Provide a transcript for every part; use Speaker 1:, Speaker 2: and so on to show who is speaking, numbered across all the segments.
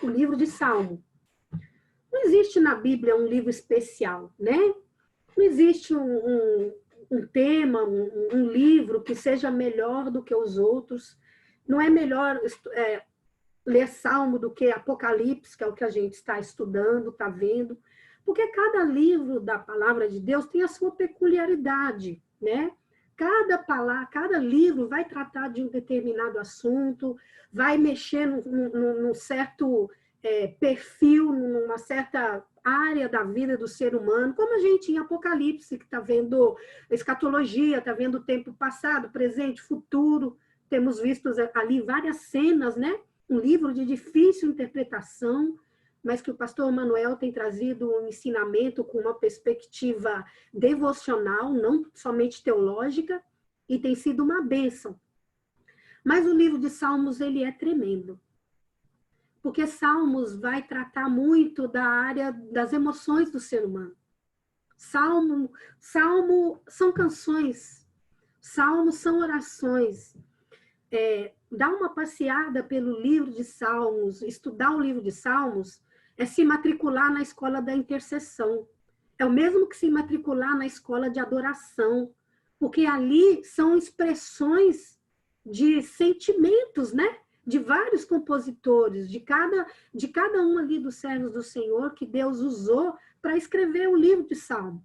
Speaker 1: o livro de Salmo. Não existe na Bíblia um livro especial, né? Não existe um tema, um livro que seja melhor do que os outros. Não é melhor ler Salmo do que Apocalipse, que é o que a gente está estudando, está vendo. Porque cada livro da palavra de Deus tem a sua peculiaridade, né? Cada livro vai tratar de um determinado assunto, vai mexer num certo perfil, numa certa área da vida do ser humano, como a gente em Apocalipse, que está vendo escatologia, está vendo o tempo passado, presente, futuro, temos visto ali várias cenas, né? Um livro de difícil interpretação, mas que o pastor Manuel tem trazido um ensinamento com uma perspectiva devocional, não somente teológica, e tem sido uma bênção. Mas o livro de Salmos, ele é tremendo, porque Salmos vai tratar muito da área das emoções do ser humano. Salmo são canções, salmos são orações. Dar uma passeada pelo livro de Salmos, estudar o livro de Salmos, é se matricular na escola da intercessão. É o mesmo que se matricular na escola de adoração, porque ali são expressões de sentimentos, né? De vários compositores, de cada um ali dos servos do Senhor que Deus usou para escrever o livro de Salmo.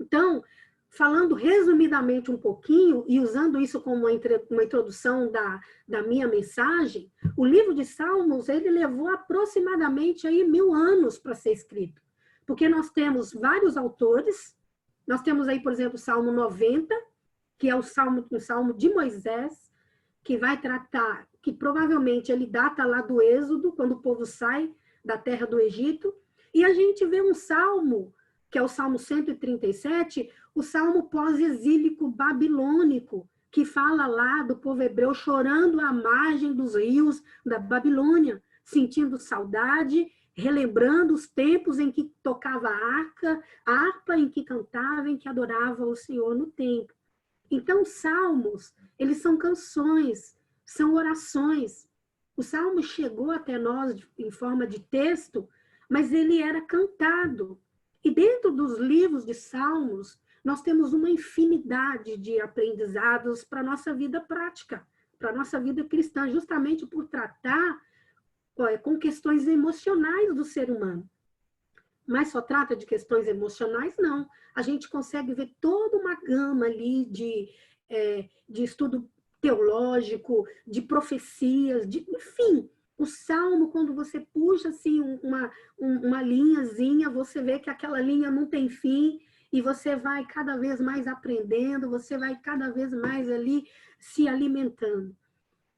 Speaker 1: Então, falando resumidamente um pouquinho, e usando isso como uma introdução da minha mensagem, o livro de Salmos, ele levou aproximadamente aí 1000 anos para ser escrito. Porque nós temos vários autores, nós temos aí, por exemplo, o Salmo 90, que é um salmo de Moisés, que vai tratar, que provavelmente ele data lá do Êxodo, quando o povo sai da terra do Egito, e a gente vê um salmo, que é o Salmo 137, o salmo pós-exílico babilônico, que fala lá do povo hebreu chorando à margem dos rios da Babilônia, sentindo saudade, relembrando os tempos em que tocava a harpa em que cantava, em que adorava o Senhor no templo. Então, salmos, eles são canções, são orações. O salmo chegou até nós em forma de texto, mas ele era cantado. E dentro dos livros de salmos, nós temos uma infinidade de aprendizados para a nossa vida prática, para a nossa vida cristã, justamente por tratar com questões emocionais do ser humano. Mas só trata de questões emocionais? Não. A gente consegue ver toda uma gama ali de estudo teológico, de profecias, enfim, o Salmo, quando você puxa assim, uma linhazinha, você vê que aquela linha não tem fim, e você vai cada vez mais aprendendo, você vai cada vez mais ali se alimentando.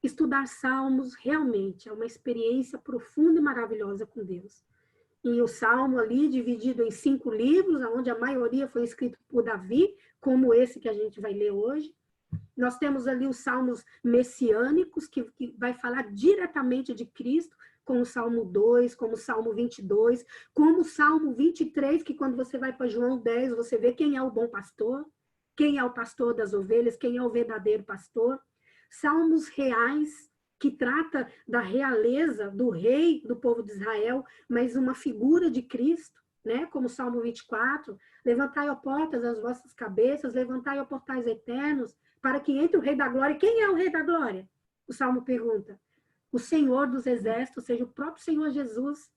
Speaker 1: Estudar Salmos realmente é uma experiência profunda e maravilhosa com Deus. E o Salmo ali, dividido em 5 livros, onde a maioria foi escrito por Davi, como esse que a gente vai ler hoje. Nós temos ali os salmos messiânicos, que vai falar diretamente de Cristo, como o Salmo 2, como o Salmo 22, como o Salmo 23, que quando você vai para João 10, você vê quem é o bom pastor, quem é o pastor das ovelhas, quem é o verdadeiro pastor. Salmos reais, que trata da realeza do rei do povo de Israel, mas uma figura de Cristo, né? Como o Salmo 24, levantai, ó portas, as vossas cabeças, levantai, ó portais eternos, para que entre o Rei da Glória. Quem é o Rei da Glória? O Salmo pergunta. O Senhor dos Exércitos, ou seja, o próprio Senhor Jesus.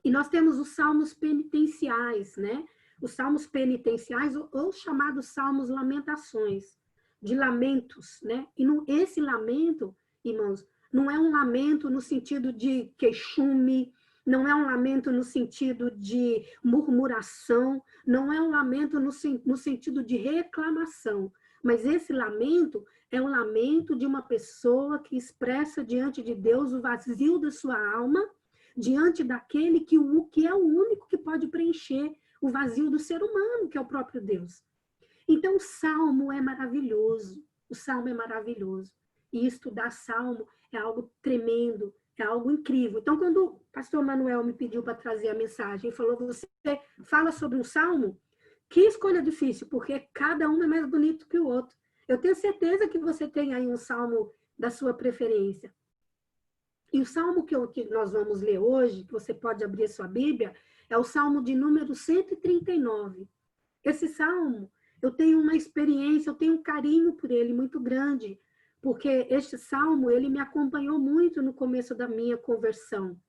Speaker 1: E nós temos os salmos penitenciais, né? Os salmos penitenciais, ou chamados salmos lamentações, de lamentos, né? E esse lamento, irmãos, não é um lamento no sentido de queixume, não é um lamento no sentido de murmuração, não é um lamento no sentido de reclamação, mas esse lamento é um lamento de uma pessoa que expressa diante de Deus o vazio da sua alma, diante daquele que é o único que pode preencher o vazio do ser humano, que é o próprio Deus. Então, o Salmo é maravilhoso, o Salmo é maravilhoso. E estudar Salmo é algo tremendo, é algo incrível. Então, quando o pastor Manuel me pediu para trazer a mensagem, falou, você fala sobre um Salmo? Que escolha difícil, porque cada um é mais bonito que o outro. Eu tenho certeza que você tem aí um Salmo da sua preferência. E o salmo que nós vamos ler hoje, que você pode abrir a sua Bíblia, é o salmo de número 139. Esse salmo, eu tenho uma experiência, eu tenho um carinho por ele muito grande, porque este salmo, ele me acompanhou muito no começo da minha conversão.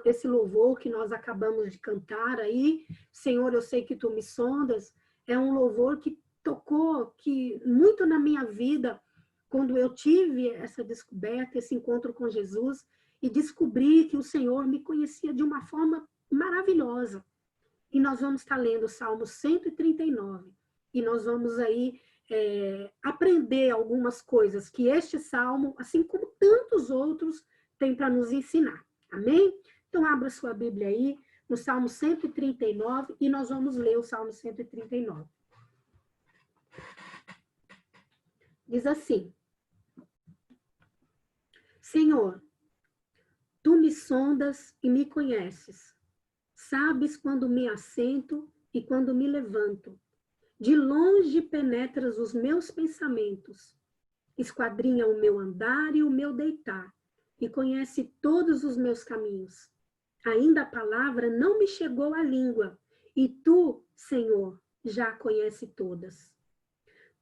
Speaker 1: Esse louvor que nós acabamos de cantar aí, Senhor, eu sei que tu me sondas, é um louvor que tocou muito na minha vida, quando eu tive essa descoberta, esse encontro com Jesus, e descobri que o Senhor me conhecia de uma forma maravilhosa. E nós vamos estar lendo o Salmo 139. E nós vamos aí aprender algumas coisas que este Salmo, assim como tantos outros, tem para nos ensinar. Amém? Então, abra sua Bíblia aí, no Salmo 139, e nós vamos ler o Salmo 139. Diz assim: Senhor, tu me sondas e me conheces. Sabes quando me assento e quando me levanto. De longe penetras os meus pensamentos. Esquadrinha o meu andar e o meu deitar, e conhece todos os meus caminhos. Ainda a palavra não me chegou à língua, e tu, Senhor, já a conhece todas.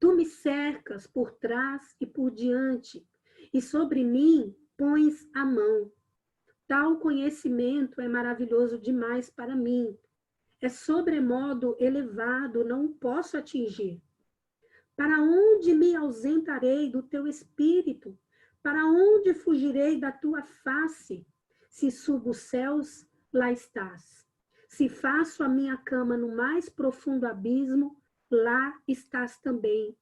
Speaker 1: Tu me cercas por trás e por diante, e sobre mim pões a mão. Tal conhecimento é maravilhoso demais para mim. É sobremodo elevado, não posso atingir. Para onde me ausentarei do teu espírito? Para onde fugirei da tua face? Se subo os céus, lá estás. Se faço a minha cama no mais profundo abismo, lá estás também.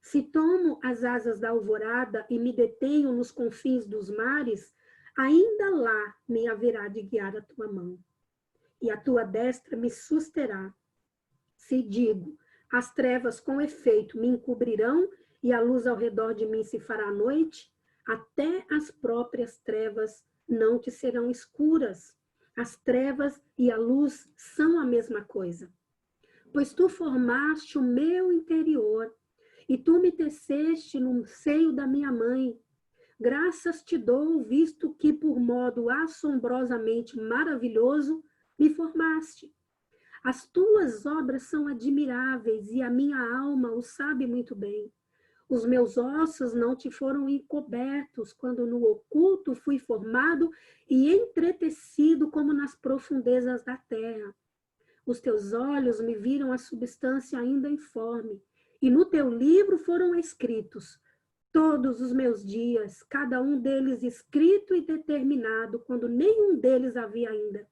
Speaker 1: Se tomo as asas da alvorada e me detenho nos confins dos mares, ainda lá me haverá de guiar a tua mão. E a tua destra me susterá. Se digo, as trevas com efeito me encobrirão e a luz ao redor de mim se fará noite, até as próprias trevas não te serão escuras. As trevas e a luz são a mesma coisa. Pois tu formaste o meu interior e tu me teceste no seio da minha mãe. Graças te dou, visto que por modo assombrosamente maravilhoso me formaste. As tuas obras são admiráveis e a minha alma o sabe muito bem. Os meus ossos não te foram encobertos quando no oculto fui formado e entretecido como nas profundezas da terra. Os teus olhos me viram a substância ainda informe, e no teu livro foram escritos todos os meus dias, cada um deles escrito e determinado, quando nenhum deles havia ainda.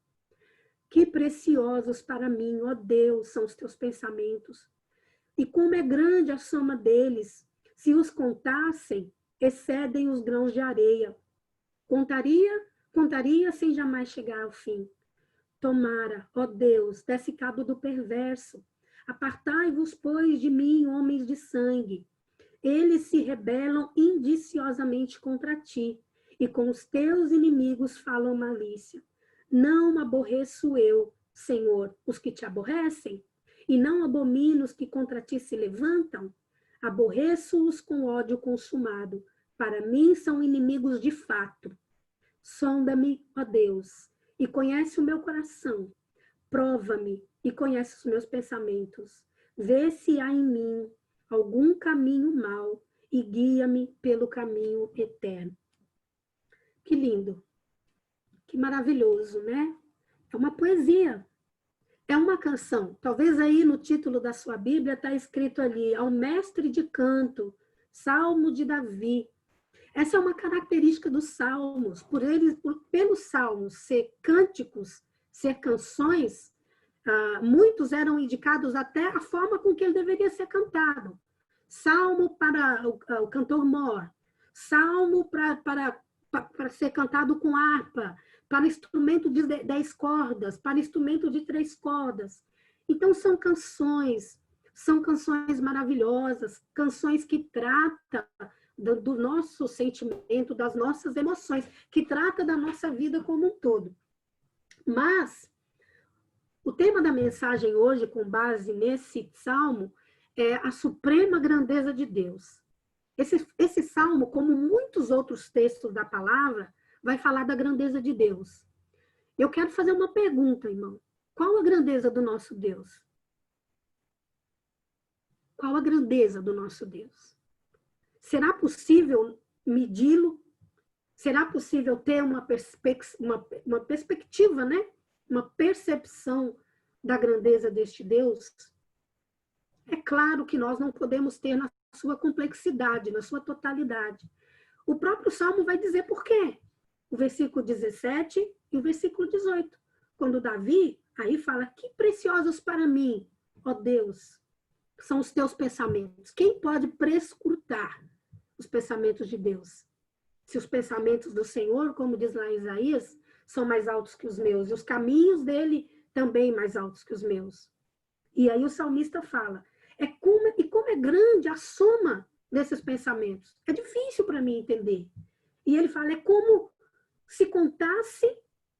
Speaker 1: Que preciosos para mim, ó Deus, são os teus pensamentos. E como é grande a soma deles. Se os contassem, excedem os grãos de areia. Contaria sem jamais chegar ao fim. Tomara, ó Deus, desse cabo do perverso. Apartai-vos, pois, de mim, homens de sangue. Eles se rebelam indiciosamente contra ti, e com os teus inimigos falam malícia. Não aborreço eu, Senhor, os que te aborrecem, e não abomino os que contra ti se levantam. Aborreço-os com ódio consumado. Para mim são inimigos de fato. Sonda-me, ó Deus, e conhece o meu coração. Prova-me e conhece os meus pensamentos. Vê se há em mim algum caminho mau e guia-me pelo caminho eterno. Que lindo. Que maravilhoso, né? É uma poesia, é uma canção. Talvez aí no título da sua Bíblia está escrito ali, ao mestre de canto, Salmo de Davi. Essa é uma característica dos salmos. Pelos salmos ser cânticos, ser canções, muitos eram indicados até a forma com que ele deveria ser cantado. Salmo para o cantor mor, salmo para ser cantado com harpa, para instrumento de 10 cordas, para instrumento de 3 cordas. Então, são canções maravilhosas, canções que tratam do nosso sentimento, das nossas emoções, que tratam da nossa vida como um todo. Mas, o tema da mensagem hoje, com base nesse salmo, é a suprema grandeza de Deus. Esse salmo, como muitos outros textos da palavra, vai falar da grandeza de Deus. Eu quero fazer uma pergunta, irmão. Qual a grandeza do nosso Deus? Qual a grandeza do nosso Deus? Será possível medi-lo? Será possível ter uma perspectiva, né? Uma percepção da grandeza deste Deus? É claro que nós não podemos ter na sua complexidade, na sua totalidade. O próprio Salmo vai dizer por quê. O versículo 17 e o versículo 18. Quando Davi, aí fala, que preciosos para mim, ó Deus, são os teus pensamentos. Quem pode prescrutar os pensamentos de Deus? Se os pensamentos do Senhor, como diz lá em Isaías, são mais altos que os meus, e os caminhos dele também mais altos que os meus. E aí o salmista fala, como é grande a soma desses pensamentos. É difícil para mim entender. E ele fala, é como se contasse,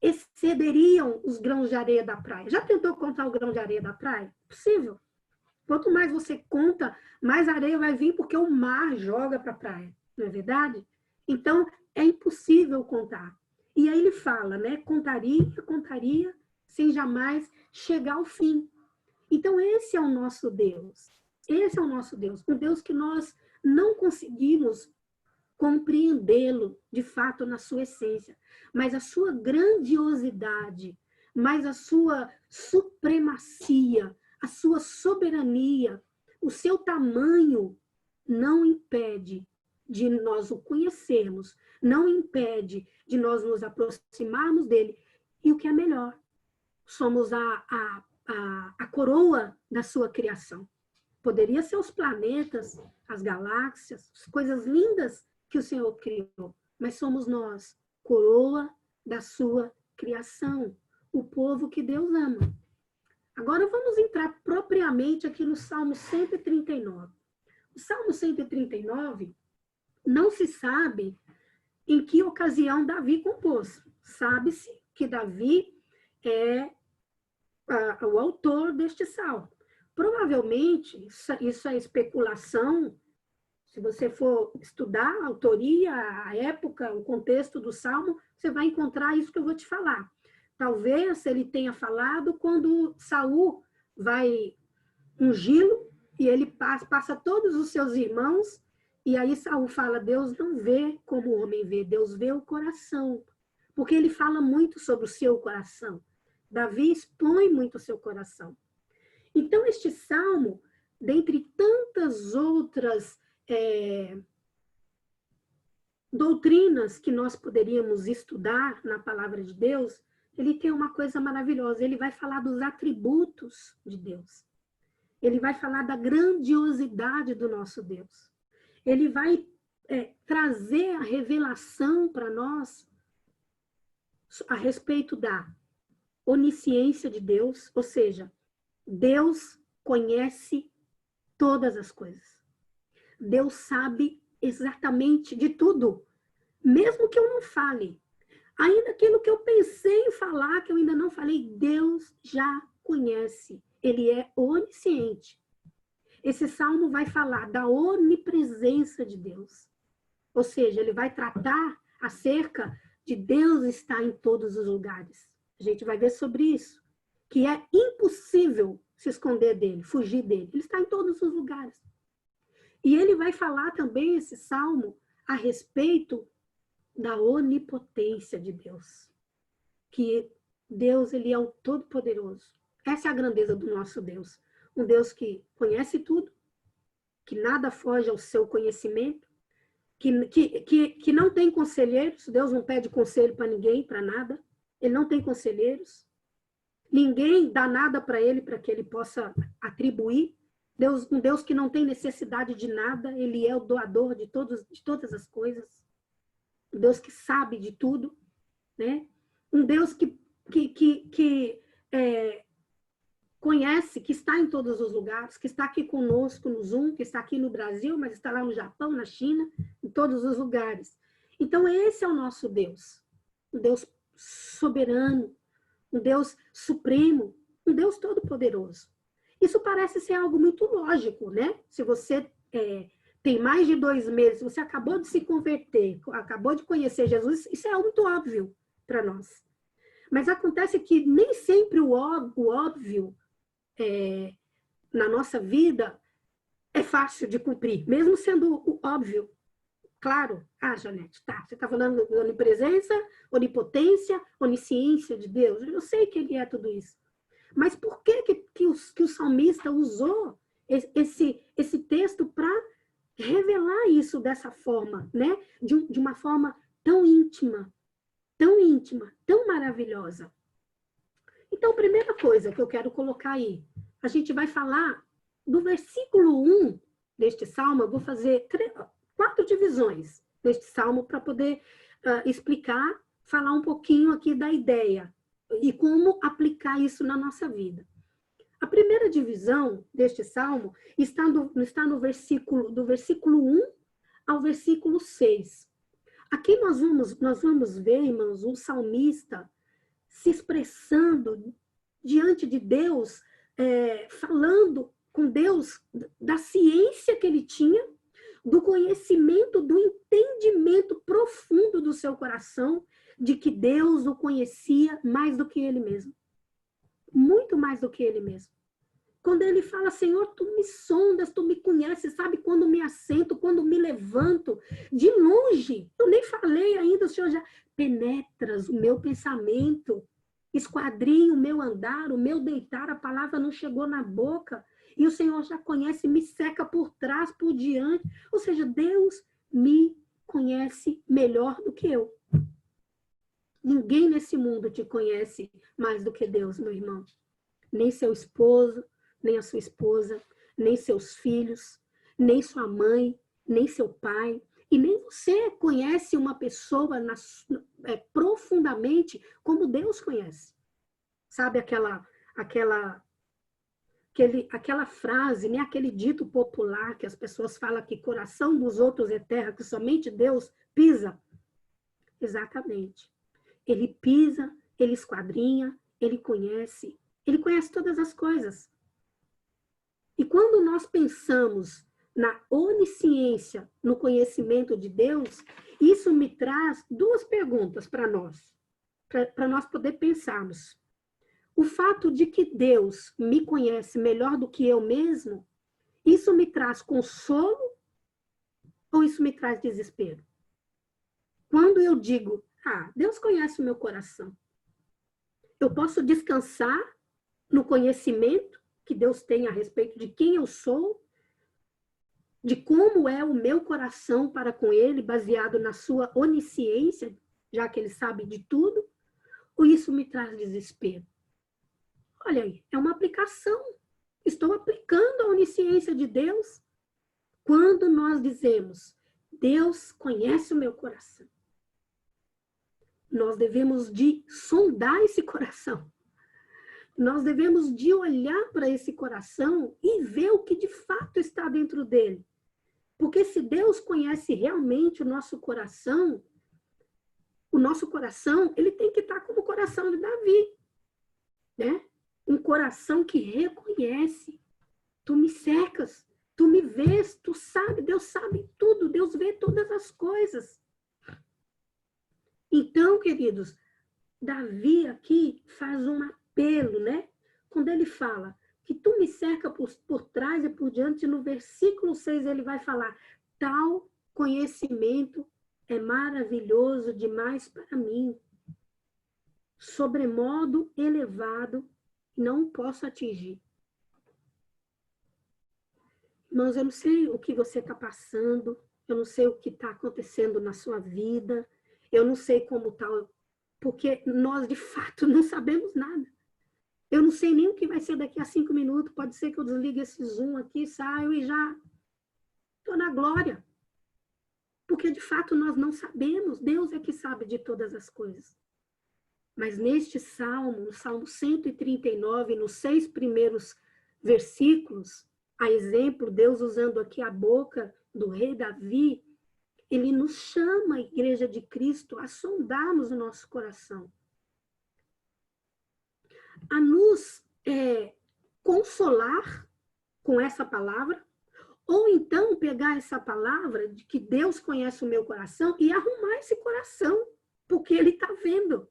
Speaker 1: excederiam os grãos de areia da praia. Já tentou contar o grão de areia da praia? Possível. Quanto mais você conta, mais areia vai vir, porque o mar joga para a praia. Não é verdade? Então, é impossível contar. E aí ele fala, né? Contaria, sem jamais chegar ao fim. Então, esse é o nosso Deus. Esse é o nosso Deus. Um Deus que nós não conseguimos compreendê-lo, de fato, na sua essência. Mas a sua grandiosidade, mas a sua supremacia, a sua soberania, o seu tamanho, não impede de nós o conhecermos, não impede de nós nos aproximarmos dele. E o que é melhor, somos a coroa da sua criação. Poderia ser os planetas, as galáxias, as coisas lindas que o Senhor criou, mas somos nós, coroa da sua criação, o povo que Deus ama. Agora vamos entrar propriamente aqui no Salmo 139. O Salmo 139, não se sabe em que ocasião Davi compôs. Sabe-se que Davi é o autor deste salmo. Provavelmente, isso é especulação. Se você for estudar a autoria, a época, o contexto do salmo, você vai encontrar isso que eu vou te falar. Talvez ele tenha falado quando Saul vai ungí-lo e ele passa todos os seus irmãos, e aí Saul fala, Deus não vê como o homem vê, Deus vê o coração, porque ele fala muito sobre o seu coração. Davi expõe muito o seu coração. Então, este salmo, dentre tantas outras doutrinas que nós poderíamos estudar na palavra de Deus, ele tem uma coisa maravilhosa, ele vai falar dos atributos de Deus. Ele vai falar da grandiosidade do nosso Deus. Ele vai trazer a revelação para nós a respeito da onisciência de Deus, ou seja, Deus conhece todas as coisas. Deus sabe exatamente de tudo, mesmo que eu não fale. Ainda aquilo que eu pensei em falar, que eu ainda não falei, Deus já conhece. Ele é onisciente. Esse salmo vai falar da onipresença de Deus. Ou seja, ele vai tratar acerca de Deus estar em todos os lugares. A gente vai ver sobre isso, que é impossível se esconder dele, fugir dele. Ele está em todos os lugares. E ele vai falar também, esse salmo, a respeito da onipotência de Deus. Que Deus, ele é o Todo-Poderoso. Essa é a grandeza do nosso Deus. Um Deus que conhece tudo, que nada foge ao seu conhecimento, que não tem conselheiros. Deus não pede conselho para ninguém, para nada. Ele não tem conselheiros. Ninguém dá nada para ele para que ele possa atribuir. Um Deus que não tem necessidade de nada, ele é o doador de todas as coisas. Um Deus que sabe de tudo, né? Um Deus que conhece, que está em todos os lugares, que está aqui conosco no Zoom, que está aqui no Brasil, mas está lá no Japão, na China, em todos os lugares. Então, esse é o nosso Deus. Um Deus soberano, um Deus supremo, um Deus todo-poderoso. Isso parece ser algo muito lógico, né? Se você tem mais de 2 meses, você acabou de se converter, acabou de conhecer Jesus, isso é muito óbvio para nós. Mas acontece que nem sempre o óbvio na nossa vida é fácil de cumprir, mesmo sendo óbvio. Claro, Janete, tá, você está falando de onipresença, onipotência, onisciência de Deus. Eu sei que ele é tudo isso. Mas por que o salmista usou esse texto para revelar isso dessa forma, né? De uma forma tão íntima, tão maravilhosa. Então, primeira coisa que eu quero colocar aí, a gente vai falar do versículo 1 deste salmo, eu vou fazer 4 divisões deste salmo para poder explicar, falar um pouquinho aqui da ideia e como aplicar isso na nossa vida. A primeira divisão deste salmo está no versículo, do versículo 1 ao versículo 6. Aqui nós vamos ver, irmãos, um salmista se expressando diante de Deus, falando com Deus da ciência que ele tinha, do conhecimento, do entendimento profundo do seu coração, de que Deus o conhecia mais do que ele mesmo. Muito mais do que ele mesmo. Quando ele fala, Senhor, tu me sondas, tu me conheces, sabe quando me assento, quando me levanto, de longe, eu nem falei ainda, o Senhor já penetras o meu pensamento, esquadrinha o meu andar, o meu deitar, a palavra não chegou na boca, e o Senhor já conhece, me seca por trás, por diante, ou seja, Deus me conhece melhor do que eu. Ninguém nesse mundo te conhece mais do que Deus, meu irmão. Nem seu esposo, nem a sua esposa, nem seus filhos, nem sua mãe, nem seu pai, e nem você conhece uma pessoa profundamente como Deus conhece. Sabe aquela frase, né? Aquele dito popular que as pessoas falam que coração dos outros é terra, que somente Deus pisa? Exatamente. Ele pisa, ele esquadrinha, ele conhece todas as coisas. E quando nós pensamos na onisciência, no conhecimento de Deus, isso me traz 2 perguntas para nós poder pensarmos. O fato de que Deus me conhece melhor do que eu mesmo, isso me traz consolo ou isso me traz desespero? Quando eu digo, Deus conhece o meu coração, eu posso descansar no conhecimento que Deus tem a respeito de quem eu sou, de como é o meu coração para com Ele, baseado na sua onisciência, já que Ele sabe de tudo, ou isso me traz desespero? Olha aí, é uma aplicação. Estou aplicando a onisciência de Deus. Quando nós dizemos, Deus conhece o meu coração, nós devemos de sondar esse coração. Nós devemos de olhar para esse coração e ver o que de fato está dentro dele. Porque se Deus conhece realmente o nosso coração, ele tem que estar como o coração de Davi, né? Um coração que reconhece. Tu me cercas, tu me vês, tu sabe, Deus sabe tudo, Deus vê todas as coisas. Então, queridos, Davi aqui faz um apelo, né? Quando ele fala que tu me cerca por trás e por diante, no versículo 6 ele vai falar, tal conhecimento é maravilhoso demais para mim, sobremodo elevado, não posso atingir. Irmãos, eu não sei o que você está passando, eu não sei o que está acontecendo na sua vida, eu não sei como está, porque nós, de fato, não sabemos nada. Eu não sei nem o que vai ser daqui a 5 minutos, pode ser que eu desligue esse Zoom aqui, saio e já estou na glória. Porque, de fato, nós não sabemos, Deus é que sabe de todas as coisas. Mas neste salmo, no Salmo 139, nos 6 primeiros versículos, a exemplo, Deus usando aqui a boca do rei Davi, ele nos chama, a igreja de Cristo, a sondarmos o nosso coração. A nos consolar com essa palavra, Ou então pegar essa palavra de que Deus conhece o meu coração e arrumar esse coração, porque Ele está vendo.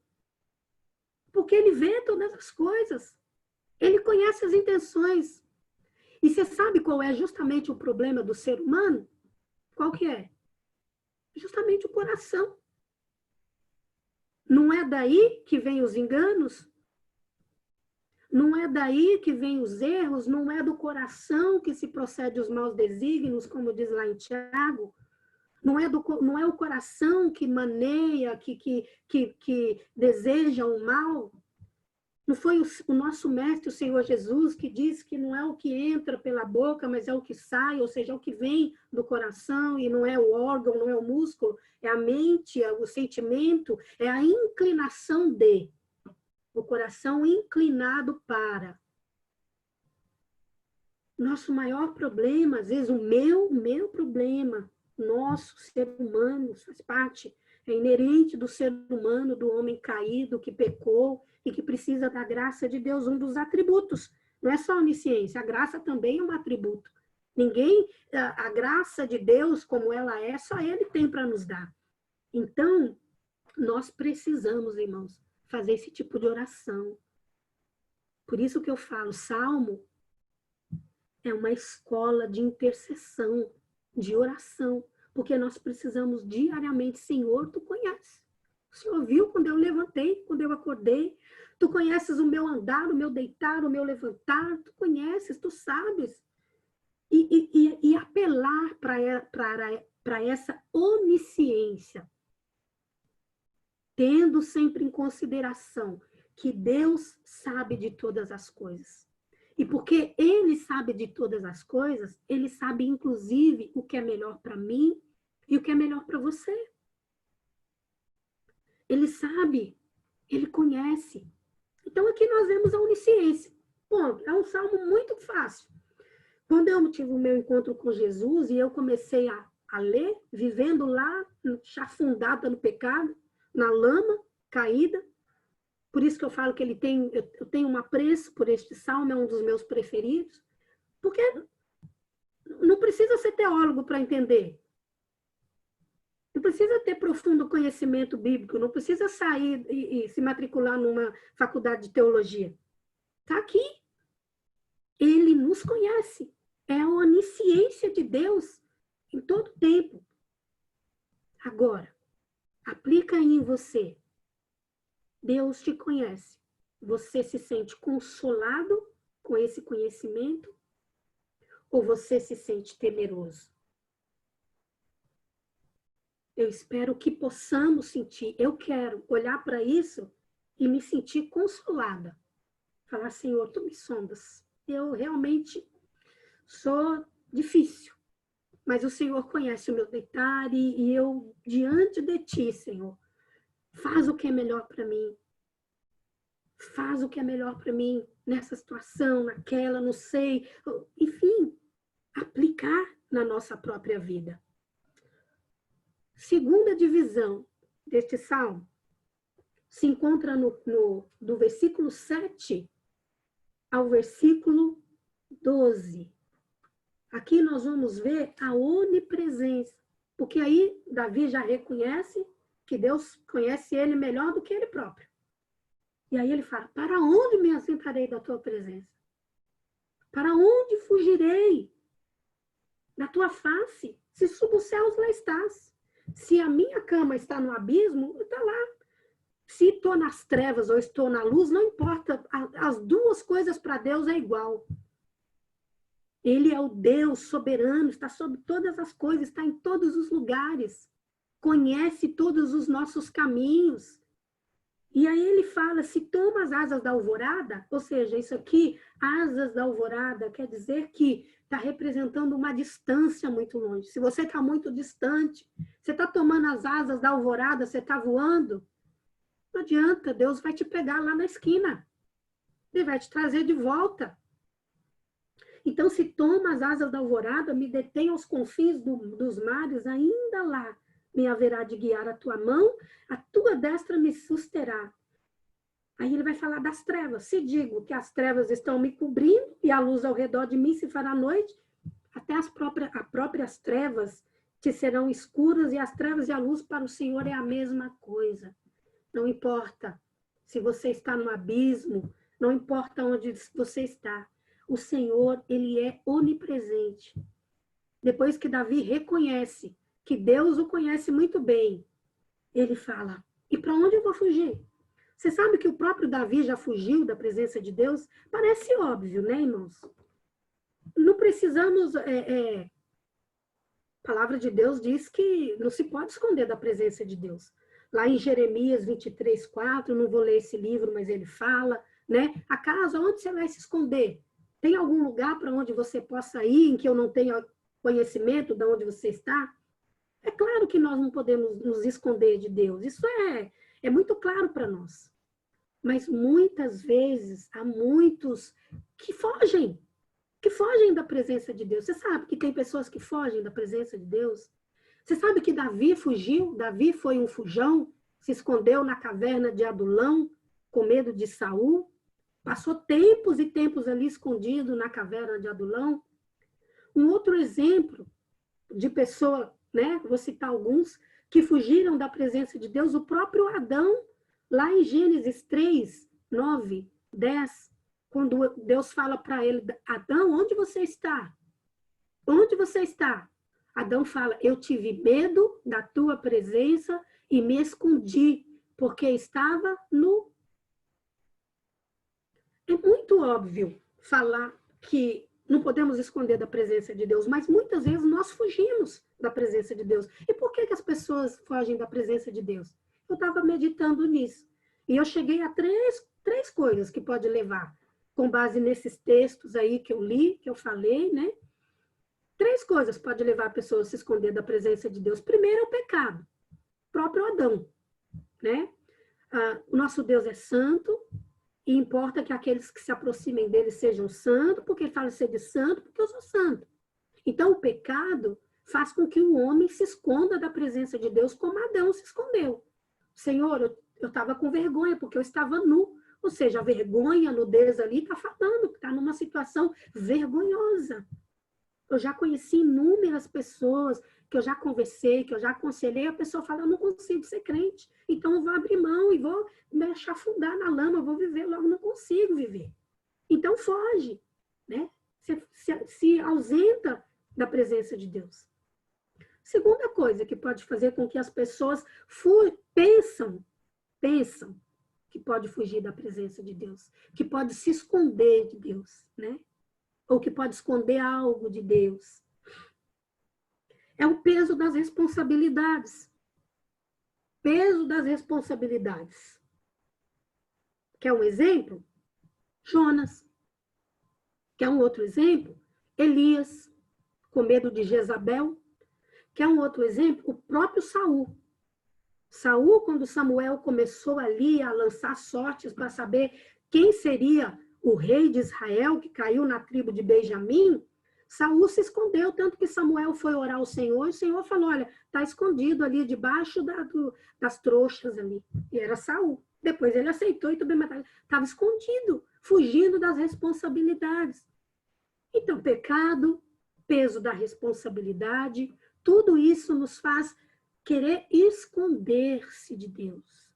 Speaker 1: Porque Ele vê todas as coisas. Ele conhece as intenções. E você sabe qual é justamente o problema do ser humano? Qual que é? Justamente o coração. Não é daí que vem os enganos? Não é daí que vem os erros? Não é do coração que se procede os maus desígnios, como diz lá em Tiago? Não é o coração que maneia, que deseja o mal? Não foi o nosso mestre, o Senhor Jesus, que disse que não é o que entra pela boca, mas é o que sai, ou seja, é o que vem do coração, e não é o órgão, não é o músculo, é a mente, é o sentimento, é a inclinação de, o coração inclinado para. Nosso maior problema, às vezes o meu problema, nosso ser humano, faz parte, é inerente do ser humano, do homem caído, que pecou, e que precisa da graça de Deus, um dos atributos. Não é só a onisciência, a graça também é um atributo. Ninguém, a graça de Deus, como ela é, só Ele tem para nos dar. Então, nós precisamos, irmãos, fazer esse tipo de oração. Por isso que eu falo, Salmo é uma escola de intercessão, de oração, porque nós precisamos diariamente, Senhor, Tu conheces. O Senhor viu quando eu levantei, quando eu acordei. Tu conheces o meu andar, o meu deitar, o meu levantar. Tu conheces, Tu sabes. E apelar para essa onisciência, tendo sempre em consideração que Deus sabe de todas as coisas. E porque Ele sabe de todas as coisas, Ele sabe, inclusive, o que é melhor para mim e o que é melhor para você. Ele sabe, Ele conhece. Então, aqui nós vemos a onisciência. Ponto. É um salmo muito fácil. Quando eu tive o meu encontro com Jesus e eu comecei a ler, vivendo lá, afundada no pecado, na lama, caída, por isso que eu falo que eu tenho um apreço por este salmo, é um dos meus preferidos, porque não precisa ser teólogo para entender. Não precisa ter profundo conhecimento bíblico, não precisa sair e se matricular numa faculdade de teologia. Está aqui. Ele nos conhece. É a onisciência de Deus em todo tempo. Agora, aplica aí em você. Deus te conhece. Você se sente consolado com esse conhecimento? Ou você se sente temeroso? Eu espero que possamos sentir. Eu quero olhar para isso e me sentir consolada. Falar, Senhor, Tu me sondas. Eu realmente sou difícil, mas o Senhor conhece o meu deitar e eu, diante de Ti, Senhor, faz o que é melhor para mim. Faz o que é melhor para mim nessa situação, naquela, não sei. Enfim, aplicar na nossa própria vida. Segunda divisão deste salmo se encontra do versículo 7 ao versículo 12. Aqui nós vamos ver a onipresença, porque aí Davi já reconhece que Deus conhece ele melhor do que ele próprio. E aí ele fala, para onde me assentarei da tua presença? Para onde fugirei da tua face? Se subo os céus, lá estás. Se a minha cama está no abismo, está lá. Se estou nas trevas ou estou na luz, não importa. As duas coisas para Deus é igual. Ele é o Deus soberano, está sobre todas as coisas, está em todos os lugares. Conhece todos os nossos caminhos. E aí ele fala, se toma as asas da alvorada, ou seja, isso aqui, asas da alvorada, quer dizer que está representando uma distância muito longe. Se você está muito distante, você está tomando as asas da alvorada, você está voando, não adianta, Deus vai te pegar lá na esquina. Ele vai te trazer de volta. Então, se toma as asas da alvorada, me detém aos confins dos mares, ainda lá me haverá de guiar a tua mão, a tua destra me susterá. Aí ele vai falar das trevas. Se digo que as trevas estão me cobrindo e a luz ao redor de mim se fará noite, Até as próprias trevas te serão escuras, e as trevas e a luz para o Senhor é a mesma coisa. Não importa se você está no abismo, não importa onde você está. O Senhor, ele é onipresente. Depois que Davi reconhece que Deus o conhece muito bem, ele fala, e para onde eu vou fugir? Você sabe que o próprio Davi já fugiu da presença de Deus? Parece óbvio, né, irmãos? Não precisamos... A palavra de Deus diz que não se pode esconder da presença de Deus. Lá em Jeremias 23:4, não vou ler esse livro, mas ele fala, né? Acaso, onde você vai se esconder? Tem algum lugar para onde você possa ir, em que eu não tenha conhecimento de onde você está? É claro que nós não podemos nos esconder de Deus. Isso é muito claro para nós. Mas muitas vezes há muitos que fogem da presença de Deus. Você sabe que tem pessoas que fogem da presença de Deus? Você sabe que Davi fugiu? Davi foi um fujão, se escondeu na caverna de Adulão, com medo de Saul. Passou tempos e tempos ali escondido na caverna de Adulão. Um outro exemplo de pessoa, né? Vou citar alguns, que fugiram da presença de Deus, o próprio Adão, lá em Gênesis 3, 9, 10, quando Deus fala para ele, Adão, onde você está? Onde você está? Adão fala, eu tive medo da tua presença e me escondi, porque estava nu. É muito óbvio falar que não podemos esconder da presença de Deus, mas muitas vezes nós fugimos da presença de Deus. E por que as pessoas fogem da presença de Deus? Eu estava meditando nisso. E eu cheguei a três coisas que pode levar, com base nesses textos aí que eu li, que eu falei, né? 3 coisas podem levar a pessoa a se esconder da presença de Deus. Primeiro é o pecado, próprio Adão, né? O nosso Deus é santo, e importa que aqueles que se aproximem dele sejam santos, porque ele fala ser de santo, porque eu sou santo. Então, o pecado faz com que o homem se esconda da presença de Deus, como Adão se escondeu. Senhor, eu estava com vergonha, porque eu estava nu. Ou seja, a vergonha, a nudez ali está falando, está numa situação vergonhosa. Eu já conheci inúmeras pessoas que eu já conversei, que eu já aconselhei, a pessoa fala, eu não consigo ser crente, então eu vou abrir mão e vou me deixar afundar na lama, eu vou viver logo, não consigo viver. Então foge, né? Se ausenta da presença de Deus. Segunda coisa que pode fazer com que as pessoas pensam que pode fugir da presença de Deus, que pode se esconder de Deus, né? Ou que pode esconder algo de Deus. É o peso das responsabilidades. Peso das responsabilidades. Quer um exemplo? Jonas. Quer um outro exemplo? Elias, com medo de Jezabel. Quer um outro exemplo? O próprio Saul. Saul, quando Samuel começou ali a lançar sortes para saber quem seria o rei de Israel, que caiu na tribo de Benjamim, Saul se escondeu, tanto que Samuel foi orar ao Senhor, e o Senhor falou, olha, está escondido ali debaixo das trouxas ali. E era Saul. Depois ele aceitou e também estava escondido, fugindo das responsabilidades. Então, pecado, peso da responsabilidade, tudo isso nos faz querer esconder-se de Deus.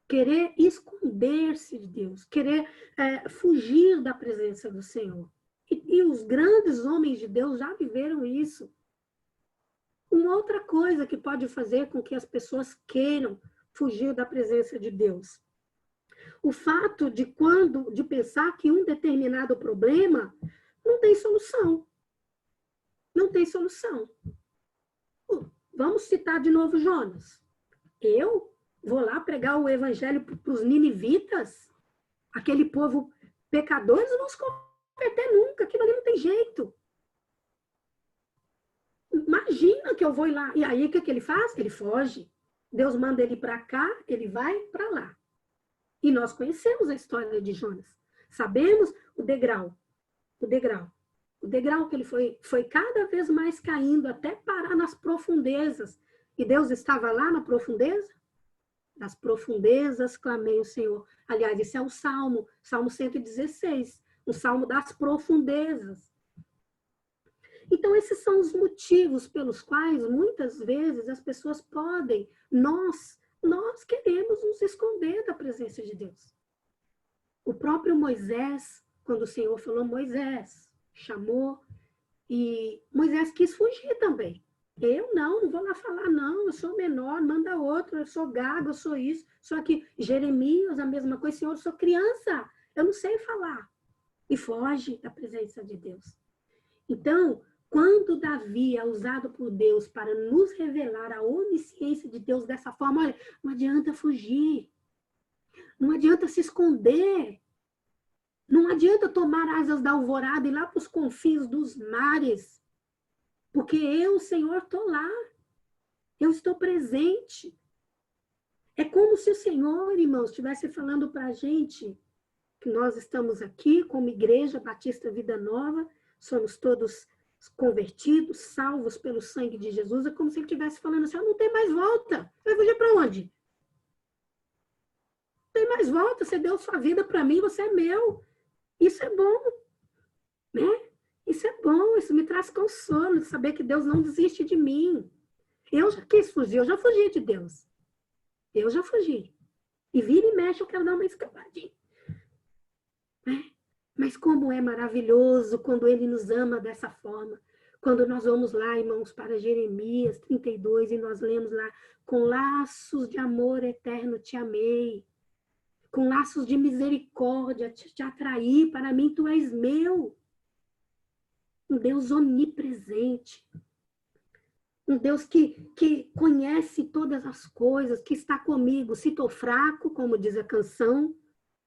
Speaker 1: Querer esconder-se de Deus, querer fugir da presença do Senhor. E os grandes homens de Deus já viveram isso. Uma outra coisa que pode fazer com que as pessoas queiram fugir da presença de Deus. O fato de pensar que um determinado problema não tem solução. Não tem solução. Vamos citar de novo Jonas. Eu vou lá pregar o evangelho para os ninivitas, aquele povo pecador, eles não vão se converter nunca, aquilo ali não tem jeito. Imagina que eu vou lá, e aí o que ele faz? Ele foge. Deus manda ele para cá, ele vai para lá. E nós conhecemos a história de Jonas. Sabemos o degrau que ele foi cada vez mais caindo, até parar nas profundezas. E Deus estava lá na profundeza? Das profundezas clamei o Senhor. Aliás, esse é o Salmo 116, o Salmo das profundezas. Então, esses são os motivos pelos quais, muitas vezes, as pessoas podem, nós queremos nos esconder da presença de Deus. O próprio Moisés, quando o Senhor falou, Moisés, chamou, e Moisés quis fugir também. Eu não vou lá falar, não, eu sou menor, manda outro, eu sou gago, eu sou isso, sou aqui. Jeremias, a mesma coisa, Senhor, eu sou criança, eu não sei falar. E foge da presença de Deus. Então, quando Davi é usado por Deus para nos revelar a onisciência de Deus dessa forma, olha, não adianta fugir, não adianta se esconder, não adianta tomar asas da alvorada e ir lá para os confins dos mares, porque eu, Senhor, estou lá, eu estou presente. É como se o Senhor, irmãos, estivesse falando para a gente que nós estamos aqui como Igreja Batista Vida Nova, somos todos convertidos, salvos pelo sangue de Jesus, é como se ele estivesse falando assim, não tem mais volta, você vai fugir para onde? Não tem mais volta, você deu sua vida para mim, você é meu. Isso é bom, né? Isso é bom, isso me traz consolo, de saber que Deus não desiste de mim. Eu já quis fugir, eu já fugi de Deus. Eu já fugi. E vira e mexe, eu quero dar uma escapadinha. Né? Mas como é maravilhoso quando Ele nos ama dessa forma. Quando nós vamos lá, irmãos, para Jeremias 32, e nós lemos lá, com laços de amor eterno te amei, com laços de misericórdia te atraí, para mim tu és meu. Um Deus onipresente. Um Deus que conhece todas as coisas, que está comigo. Se estou fraco, como diz a canção,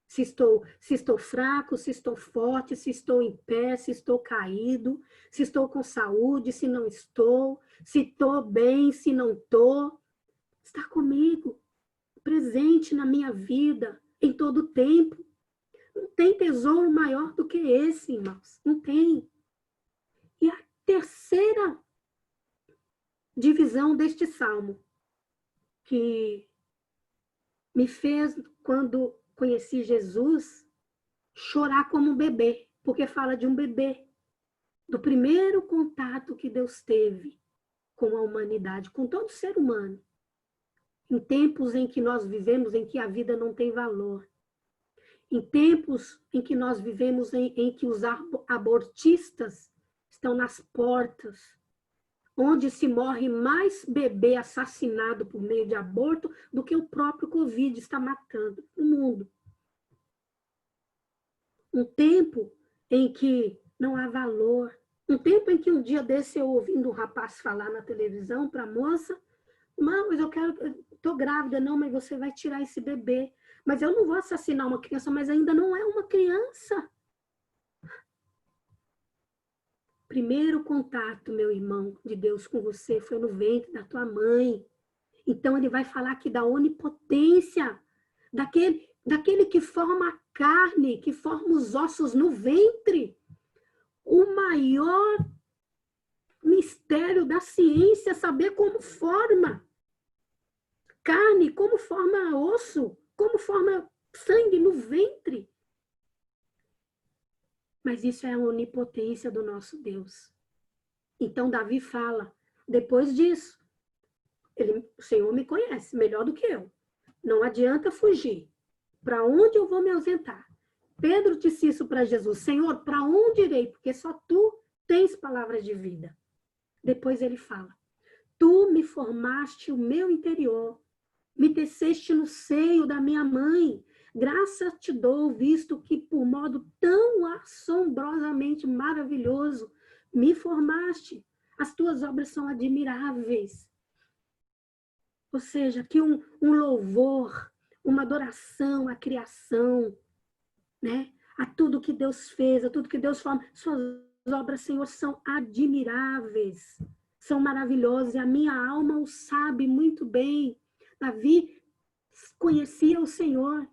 Speaker 1: se estou fraco, se estou forte, se estou em pé, se estou caído, se estou com saúde, se não estou, se estou bem, se não estou. Está comigo, presente na minha vida, em todo o tempo. Não tem tesouro maior do que esse, irmãos. Não tem. E a terceira divisão deste salmo, que me fez, quando conheci Jesus, chorar como um bebê, porque fala de um bebê, do primeiro contato que Deus teve com a humanidade, com todo ser humano, em tempos em que nós vivemos, em que a vida não tem valor, em tempos em que nós vivemos, em que os abortistas estão nas portas, onde se morre mais bebê assassinado por meio de aborto do que o próprio Covid está matando no mundo. Um tempo em que não há valor. Um tempo em que um dia desse eu ouvindo um rapaz falar na televisão para a moça, mas eu estou grávida, não, mas você vai tirar esse bebê. Mas eu não vou assassinar uma criança, mas ainda não é uma criança. Primeiro contato, meu irmão, de Deus com você foi no ventre da tua mãe. Então ele vai falar aqui da onipotência, daquele que forma a carne, que forma os ossos no ventre. O maior mistério da ciência é saber como forma carne, como forma osso, como forma sangue no ventre. Mas isso é a onipotência do nosso Deus. Então Davi fala, depois disso, o Senhor me conhece melhor do que eu. Não adianta fugir. Para onde eu vou me ausentar? Pedro disse isso para Jesus, Senhor, para onde irei? Porque só tu tens palavras de vida. Depois ele fala, tu me formaste o meu interior, me teceste no seio da minha mãe. Graças te dou, visto que por modo tão assombrosamente maravilhoso me formaste. As tuas obras são admiráveis. Ou seja, que um louvor, uma adoração à criação, né? A tudo que Deus fez, a tudo que Deus forma. Suas obras, Senhor, são admiráveis, são maravilhosas, e a minha alma o sabe muito bem. Davi conhecia o Senhor,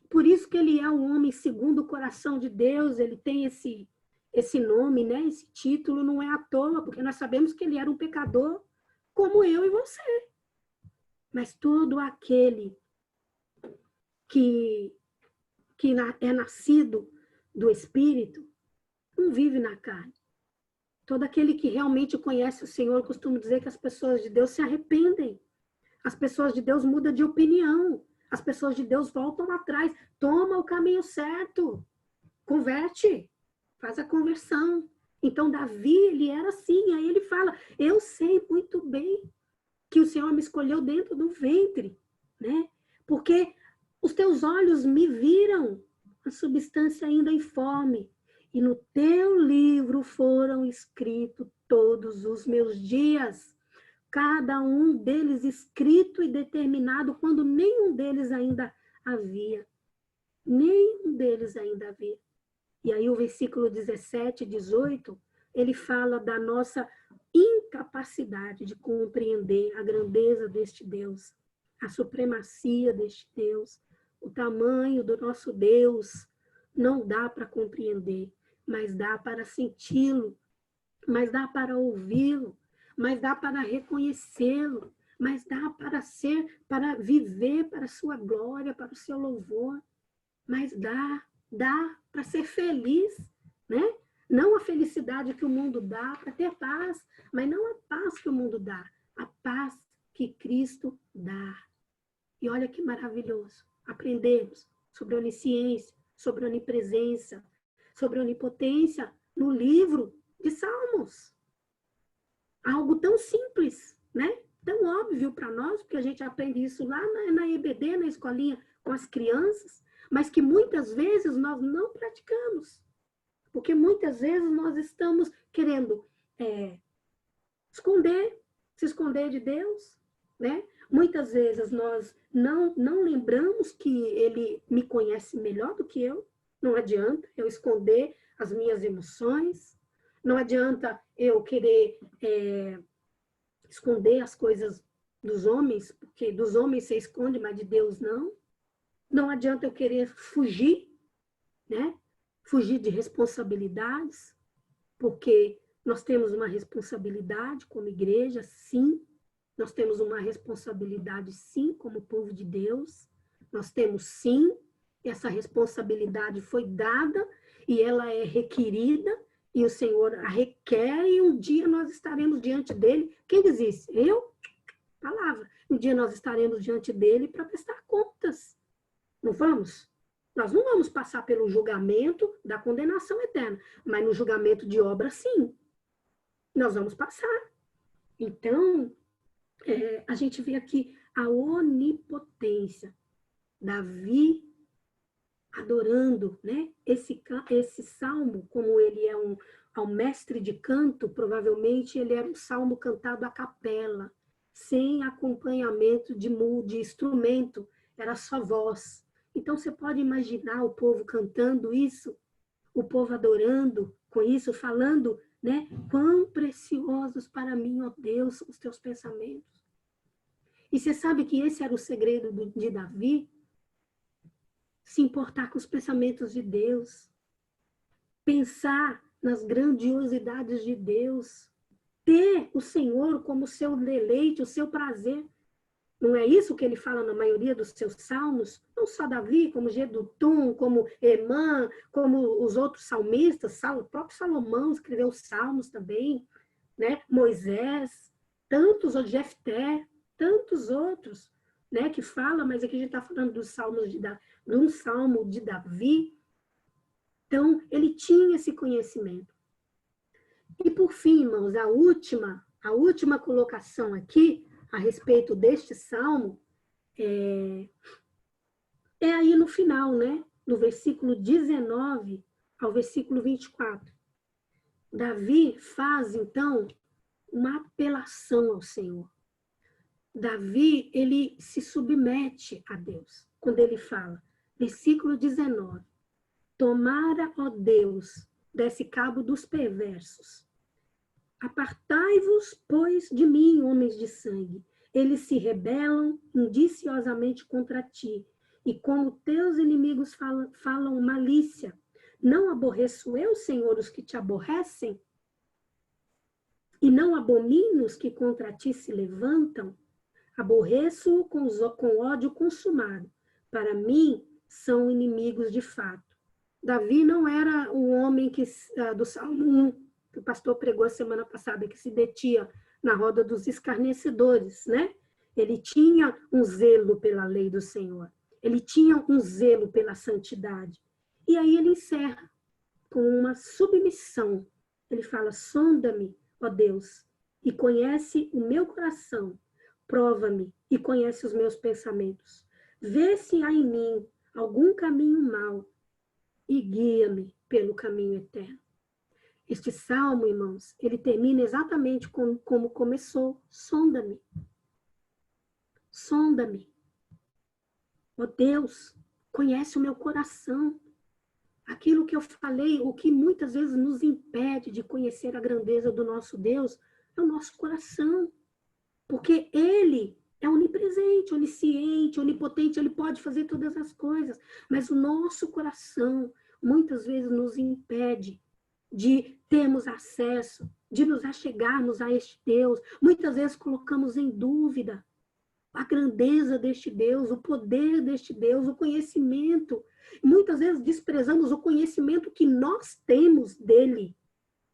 Speaker 1: por isso que ele é um homem segundo o coração de Deus, ele tem esse nome, né? Esse título não é à toa, porque nós sabemos que ele era um pecador como eu e você. Mas todo aquele que é nascido do Espírito não vive na carne. Todo aquele que realmente conhece o Senhor, eu costumo dizer que as pessoas de Deus se arrependem. As pessoas de Deus mudam de opinião. As pessoas de Deus voltam atrás. Toma o caminho certo. Converte. Faz a conversão. Então, Davi, ele era assim. Aí ele fala, eu sei muito bem que o Senhor me escolheu dentro do ventre, né? Porque os teus olhos me viram a substância ainda informe, e no teu livro foram escritos todos os meus dias, cada um deles escrito e determinado quando nenhum deles ainda havia. Nenhum deles ainda havia. E aí o versículo 17, 18, ele fala da nossa incapacidade de compreender a grandeza deste Deus, a supremacia deste Deus, o tamanho do nosso Deus. Não dá para compreender, mas dá para senti-lo, mas dá para ouvi-lo, mas dá para reconhecê-lo, mas dá para ser, para viver para a sua glória, para o seu louvor, mas dá para ser feliz, né? Não a felicidade que o mundo dá, para ter paz, mas não a paz que o mundo dá, a paz que Cristo dá. E olha que maravilhoso, aprendemos sobre onisciência, sobre onipresença, sobre onipotência no livro de Salmos. Algo tão simples, né? Tão óbvio para nós, porque a gente aprende isso lá na EBD, na escolinha, com as crianças, mas que muitas vezes nós não praticamos. Porque muitas vezes nós estamos querendo se esconder de Deus, né? Muitas vezes nós não lembramos que Ele me conhece melhor do que eu. Não adianta eu esconder as minhas emoções, não adianta eu querer esconder as coisas dos homens, porque dos homens você esconde, mas de Deus não. Não adianta eu querer fugir, né? Fugir de responsabilidades, porque nós temos uma responsabilidade como igreja, sim. Nós temos uma responsabilidade, sim, como povo de Deus. Nós temos, sim, essa responsabilidade foi dada e ela é requerida, e o Senhor a requer, e um dia nós estaremos diante dele. Quem diz isso? Eu? Palavra. Um dia nós estaremos diante dele para prestar contas. Não vamos? Nós não vamos passar pelo julgamento da condenação eterna, mas no julgamento de obra, sim. Nós vamos passar. Então, a gente vê aqui a onipotência. Davi adorando, né? Esse salmo, como ele é um mestre de canto, provavelmente ele era um salmo cantado a capela, sem acompanhamento de instrumento, era só voz. Então, você pode imaginar o povo cantando isso, o povo adorando com isso, falando, né? Quão preciosos para mim, ó Deus, são os teus pensamentos. E você sabe que esse era o segredo de Davi? Se importar com os pensamentos de Deus, pensar nas grandiosidades de Deus, ter o Senhor como seu deleite, o seu prazer. Não é isso que ele fala na maioria dos seus salmos? Não só Davi, como Gedutum, como Emã, como os outros salmistas, o próprio Salomão escreveu salmos também, né? Moisés, tantos, o Jefté, tantos outros, né? Que fala, mas aqui a gente está falando dos salmos de um salmo de Davi. Então, ele tinha esse conhecimento. E por fim, irmãos, a última colocação aqui, a respeito deste salmo, é aí no final, né? No versículo 19 ao versículo 24. Davi faz, então, uma apelação ao Senhor. Davi, ele se submete a Deus, quando ele fala, versículo 19, tomara, ó Deus, desse cabo dos perversos. Apartai-vos, pois, de mim, homens de sangue. Eles se rebelam indiciosamente contra ti, e como teus inimigos falam malícia. Não aborreço eu, Senhor, os que te aborrecem? E não abomino os que contra ti se levantam? Aborreço-o com ódio consumado. Para mim, são inimigos de fato. Davi não era o homem do Salmo 1, que o pastor pregou a semana passada, que se detinha na roda dos escarnecedores, né? Ele tinha um zelo pela lei do Senhor. Ele tinha um zelo pela santidade. E aí ele encerra com uma submissão. Ele fala, sonda-me, ó Deus, e conhece o meu coração. Prova-me e conhece os meus pensamentos. Vê se há em mim algum caminho mau e guia-me pelo caminho eterno. Este salmo, irmãos, ele termina exatamente como começou. Sonda-me. Sonda-me. Ó Deus, conhece o meu coração. Aquilo que eu falei, o que muitas vezes nos impede de conhecer a grandeza do nosso Deus, é o nosso coração. Porque Ele é onipresente, onisciente, onipotente, Ele pode fazer todas as coisas. Mas o nosso coração, muitas vezes, nos impede de termos acesso, de nos achegarmos a este Deus. Muitas vezes colocamos em dúvida a grandeza deste Deus, o poder deste Deus, o conhecimento. Muitas vezes desprezamos o conhecimento que nós temos dele,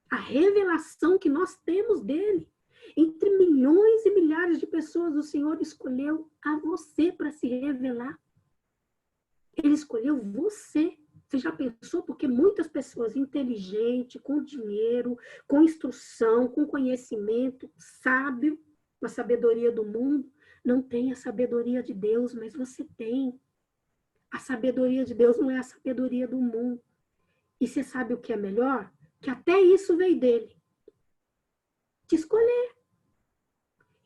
Speaker 1: a revelação que nós temos dele. Entre milhões e milhares de pessoas, o Senhor escolheu a você para se revelar. Ele escolheu você. Você já pensou? Porque muitas pessoas inteligentes, com dinheiro, com instrução, com conhecimento, sábio, com a sabedoria do mundo, não tem a sabedoria de Deus, mas você tem. A sabedoria de Deus não é a sabedoria do mundo. E você sabe o que é melhor? Que até isso veio dele. Te escolher.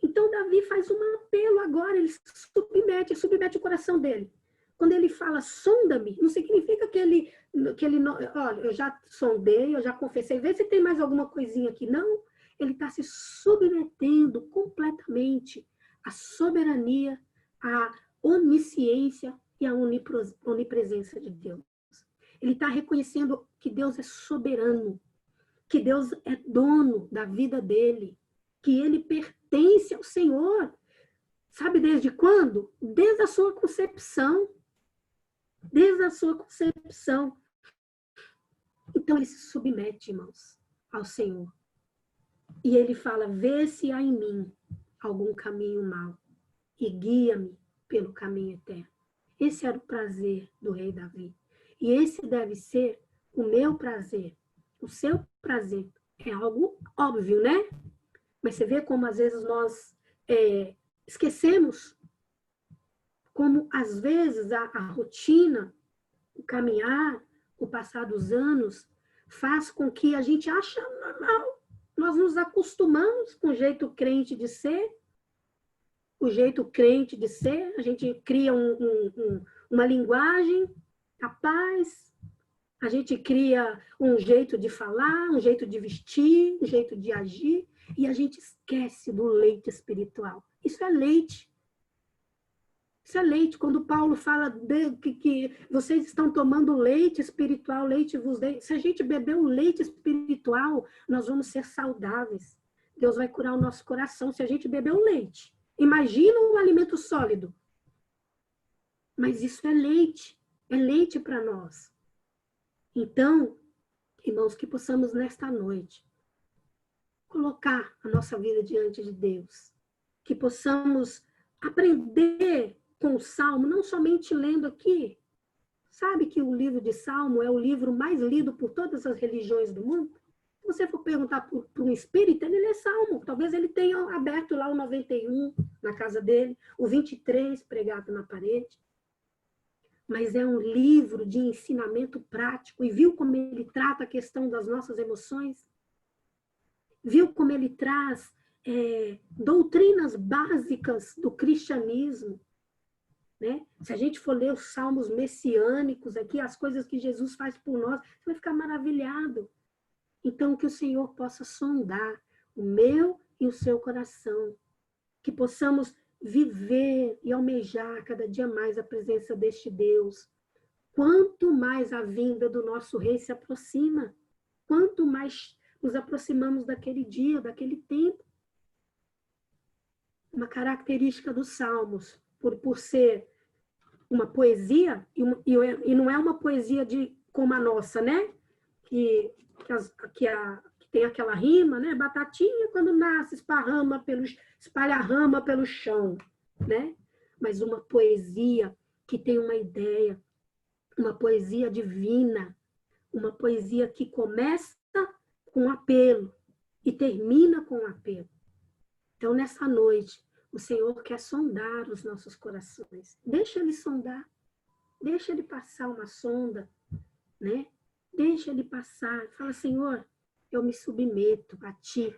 Speaker 1: Então, Davi faz um apelo agora, ele submete o coração dele. Quando ele fala, sonda-me, não significa que ele não, olha, eu já sondei, eu já confessei, vê se tem mais alguma coisinha aqui. Não, ele está se submetendo completamente à soberania, à onisciência e à onipresença de Deus. Ele está reconhecendo que Deus é soberano, que Deus é dono da vida dele, que ele pertence ao Senhor. Sabe desde quando? Desde a sua concepção. Desde a sua concepção. Então ele se submete, irmãos, ao Senhor. E ele fala, vê se há em mim algum caminho mau e guia-me pelo caminho eterno. Esse era o prazer do rei Davi. E esse deve ser o meu prazer. O seu prazer é algo óbvio, né? Mas você vê como às vezes nós esquecemos, como às vezes a rotina, o caminhar, o passar dos anos, faz com que a gente ache normal. Nós nos acostumamos com o jeito crente de ser, a gente cria uma linguagem capaz, a gente cria um jeito de falar, um jeito de vestir, um jeito de agir, e a gente esquece do leite espiritual. Isso é leite. Isso é leite. Quando Paulo fala que vocês estão tomando leite espiritual, leite vos dei. Se a gente beber o leite espiritual, nós vamos ser saudáveis. Deus vai curar o nosso coração se a gente beber o leite. Imagina um alimento sólido. Mas isso é leite para nós. Então, irmãos, que possamos nesta noite colocar a nossa vida diante de Deus. Que possamos aprender com o Salmo, não somente lendo aqui. Sabe que o livro de Salmo é o livro mais lido por todas as religiões do mundo? Se você for perguntar para um espírita, ele lê Salmo. Talvez ele tenha aberto lá o 91 na casa dele, o 23 pregado na parede. Mas é um livro de ensinamento prático. E viu como ele trata a questão das nossas emoções? Viu como ele traz doutrinas básicas do cristianismo? Né? Se a gente for ler os salmos messiânicos aqui, as coisas que Jesus faz por nós, você vai ficar maravilhado. Então, que o Senhor possa sondar o meu e o seu coração. Que possamos viver e almejar cada dia mais a presença deste Deus. Quanto mais a vinda do nosso Rei se aproxima, quanto mais nos aproximamos daquele dia, daquele tempo. Uma característica dos Salmos, por ser uma poesia, e não é uma poesia como a nossa, né? Que que tem aquela rima, né? Batatinha, quando nasce, espalha rama pelo chão, né? Mas uma poesia que tem uma ideia, uma poesia divina, uma poesia que começa com apelo e termina com apelo. Então, nessa noite, o Senhor quer sondar os nossos corações. Deixa Ele sondar, deixa Ele passar uma sonda, né? Deixa Ele passar. Fala, Senhor, eu me submeto a Ti.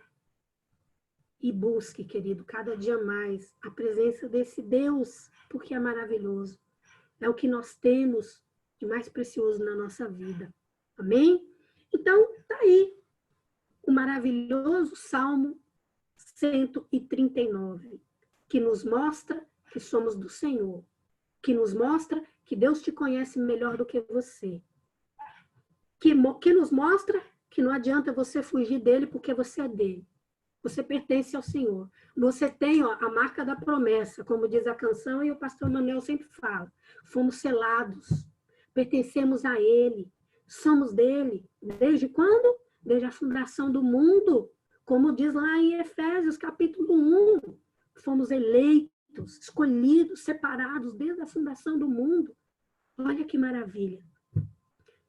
Speaker 1: E busque, querido, cada dia mais a presença desse Deus, porque é maravilhoso. É o que nós temos de mais precioso na nossa vida. Amém? Então, tá aí o maravilhoso Salmo 139, que nos mostra que somos do Senhor, que nos mostra que Deus te conhece melhor do que você, que nos mostra que não adianta você fugir dele porque você é dele. Você pertence ao Senhor. Você tem a marca da promessa, como diz a canção e o pastor Manuel sempre fala. Fomos selados, pertencemos a Ele, somos dele. Desde quando? Desde a fundação do mundo. Como diz lá em Efésios, capítulo 1. Fomos eleitos, escolhidos, separados desde a fundação do mundo. Olha que maravilha.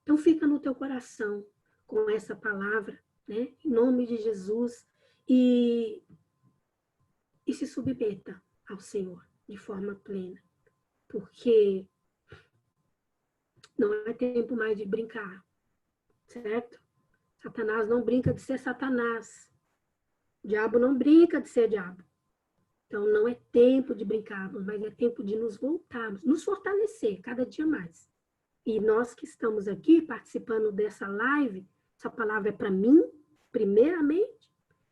Speaker 1: Então fica no teu coração com essa palavra, né? Em nome de Jesus. E se submeta ao Senhor de forma plena, porque não é tempo mais de brincar, certo? Satanás não brinca de ser Satanás, o diabo não brinca de ser diabo. Então não é tempo de brincarmos, mas é tempo de nos voltarmos, nos fortalecer cada dia mais. E nós que estamos aqui participando dessa live, essa palavra é para mim, primeiramente.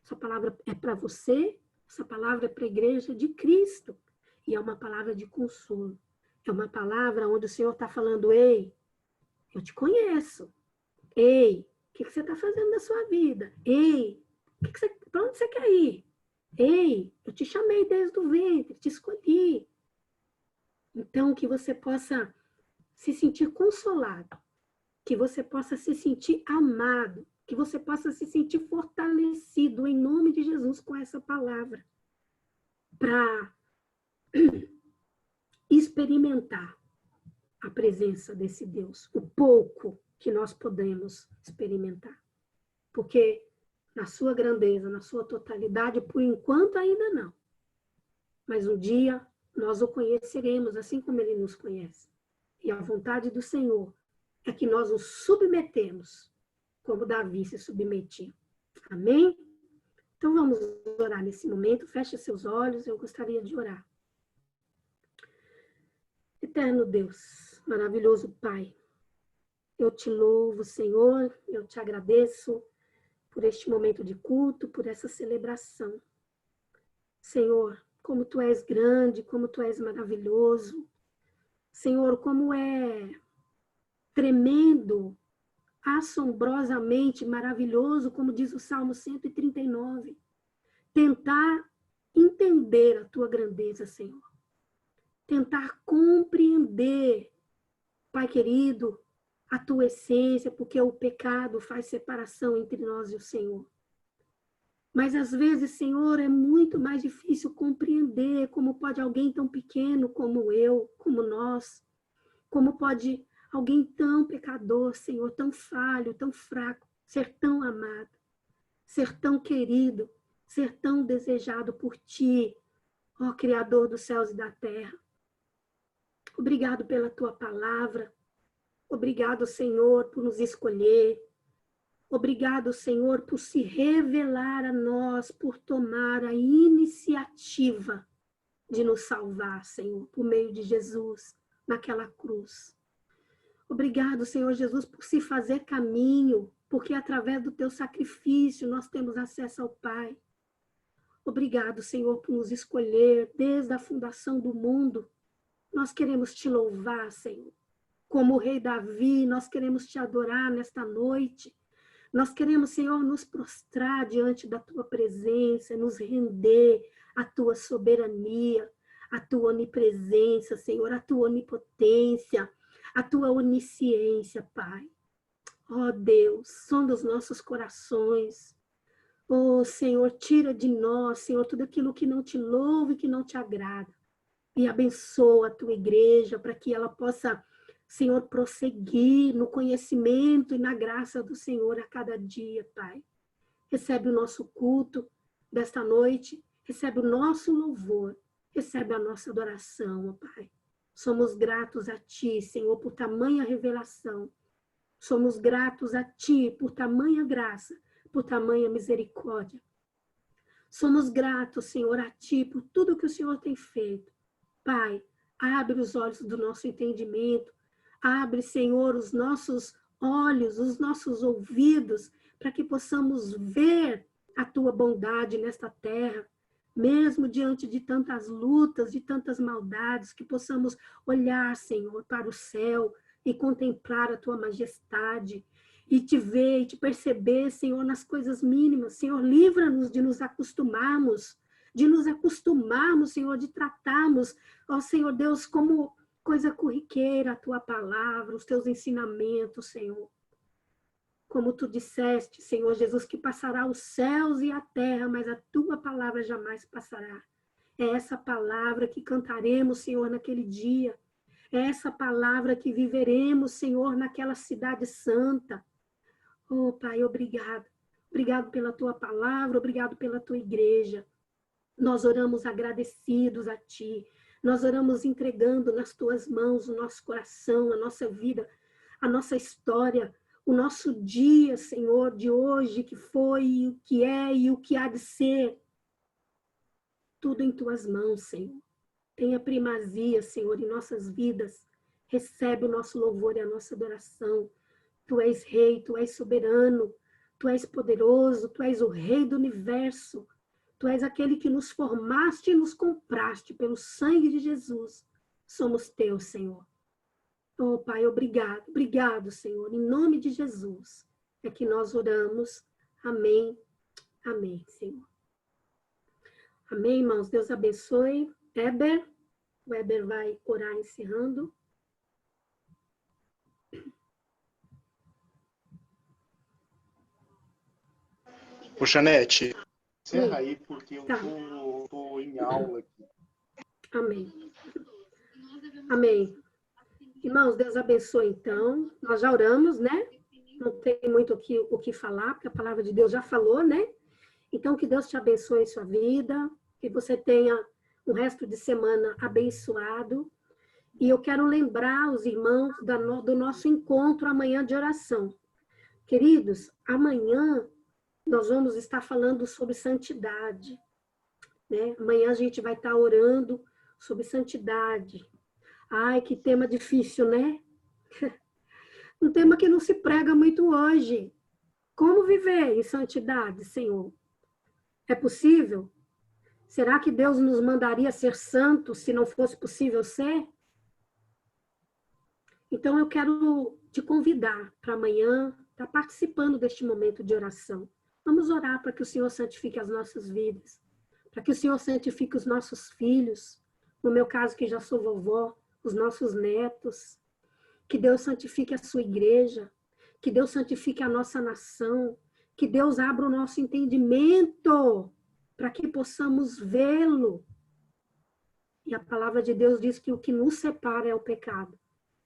Speaker 1: Essa palavra é para você, essa palavra é para a igreja de Cristo. E é uma palavra de consolo. É uma palavra onde o Senhor está falando, ei, eu te conheço. Ei, o que você está fazendo na sua vida? Ei, para onde você quer ir? Ei, eu te chamei desde o ventre, te escolhi. Então, que você possa se sentir consolado, que você possa se sentir amado, que você possa se sentir fortalecido em nome de Jesus com essa palavra, para experimentar a presença desse Deus, o pouco que nós podemos experimentar. Porque na sua grandeza, na sua totalidade, por enquanto ainda não. Mas um dia nós o conheceremos assim como ele nos conhece. E a vontade do Senhor é que nós nos submetemos como Davi se submetia. Amém? Então vamos orar nesse momento. Feche seus olhos, eu gostaria de orar. Eterno Deus, maravilhoso Pai, eu te louvo, Senhor, eu te agradeço por este momento de culto, por essa celebração. Senhor, como Tu és grande, como Tu és maravilhoso. Senhor, como é tremendo, assombrosamente maravilhoso, como diz o Salmo 139. Tentar entender a Tua grandeza, Senhor. Tentar compreender, Pai querido, a Tua essência, porque o pecado faz separação entre nós e o Senhor. Mas às vezes, Senhor, é muito mais difícil compreender como pode alguém tão pequeno como eu, como nós, como pode alguém tão pecador, Senhor, tão falho, tão fraco, ser tão amado, ser tão querido, ser tão desejado por Ti, ó Criador dos céus e da terra. Obrigado pela Tua palavra. Obrigado, Senhor, por nos escolher. Obrigado, Senhor, por se revelar a nós, por tomar a iniciativa de nos salvar, Senhor, por meio de Jesus, naquela cruz. Obrigado, Senhor Jesus, por se fazer caminho, porque através do Teu sacrifício nós temos acesso ao Pai. Obrigado, Senhor, por nos escolher desde a fundação do mundo. Nós queremos Te louvar, Senhor. Como o rei Davi, nós queremos Te adorar nesta noite. Nós queremos, Senhor, nos prostrar diante da Tua presença, nos render à Tua soberania, à Tua onipresença, Senhor, à Tua onipotência, à Tua onisciência, Pai. Ó Deus, sonda os nossos corações, Oh, Senhor, tira de nós, Senhor, tudo aquilo que não te louva e que não te agrada. E abençoa a tua igreja para que ela possa, Senhor, prosseguir no conhecimento e na graça do Senhor a cada dia, Pai. Recebe o nosso culto desta noite, recebe o nosso louvor, recebe a nossa adoração, ó Pai. Somos gratos a Ti, Senhor, por tamanha revelação. Somos gratos a Ti por tamanha graça, por tamanha misericórdia. Somos gratos, Senhor, a Ti por tudo que o Senhor tem feito. Pai, abre os olhos do nosso entendimento, abre, Senhor, os nossos olhos, os nossos ouvidos, para que possamos ver a Tua bondade nesta terra, mesmo diante de tantas lutas, de tantas maldades, que possamos olhar, Senhor, para o céu e contemplar a Tua majestade, e te ver e te perceber, Senhor, nas coisas mínimas. Senhor, livra-nos de nos acostumarmos, Senhor, de tratarmos, ó Senhor Deus, como coisa corriqueira a Tua palavra, os Teus ensinamentos, Senhor. Como Tu disseste, Senhor Jesus, que passará os céus e a terra, mas a Tua palavra jamais passará. É essa palavra que cantaremos, Senhor, naquele dia. É essa palavra que viveremos, Senhor, naquela cidade santa. Oh, Pai, obrigado. Obrigado pela Tua palavra, obrigado pela Tua igreja. Nós oramos agradecidos a Ti. Nós oramos entregando nas Tuas mãos o nosso coração, a nossa vida, a nossa história, o nosso dia, Senhor, de hoje, que foi, o que é e o que há de ser. Tudo em Tuas mãos, Senhor. Tenha primazia, Senhor, em nossas vidas. Recebe o nosso louvor e a nossa adoração. Tu és rei, Tu és soberano, Tu és poderoso, Tu és o rei do universo. Tu és aquele que nos formaste e nos compraste pelo sangue de Jesus. Somos Teus, Senhor. Oh, Pai, obrigado. Obrigado, Senhor. Em nome de Jesus é que nós oramos. Amém. Amém, Senhor. Amém, irmãos. Deus abençoe. Heber. O Heber vai orar encerrando.
Speaker 2: Ô, Janete, encerra aí, porque eu tô em aula aqui.
Speaker 1: Amém. Amém. Irmãos, Deus abençoe, então. Nós já oramos, né? Não tem muito o que falar, porque a palavra de Deus já falou, né? Então, que Deus te abençoe em sua vida, que você tenha um resto de semana abençoado. E eu quero lembrar os irmãos do nosso encontro amanhã de oração. Queridos, amanhã nós vamos estar falando sobre santidade, né? Amanhã a gente vai estar orando sobre santidade. Ai, que tema difícil, né? Um tema que não se prega muito hoje. Como viver em santidade, Senhor? É possível? Será que Deus nos mandaria ser santos se não fosse possível ser? Então, eu quero te convidar para amanhã estar participando deste momento de oração. Vamos orar para que o Senhor santifique as nossas vidas, para que o Senhor santifique os nossos filhos, no meu caso, que já sou vovó, os nossos netos, que Deus santifique a sua igreja, que Deus santifique a nossa nação, que Deus abra o nosso entendimento para que possamos vê-lo. E a palavra de Deus diz que o que nos separa é o pecado.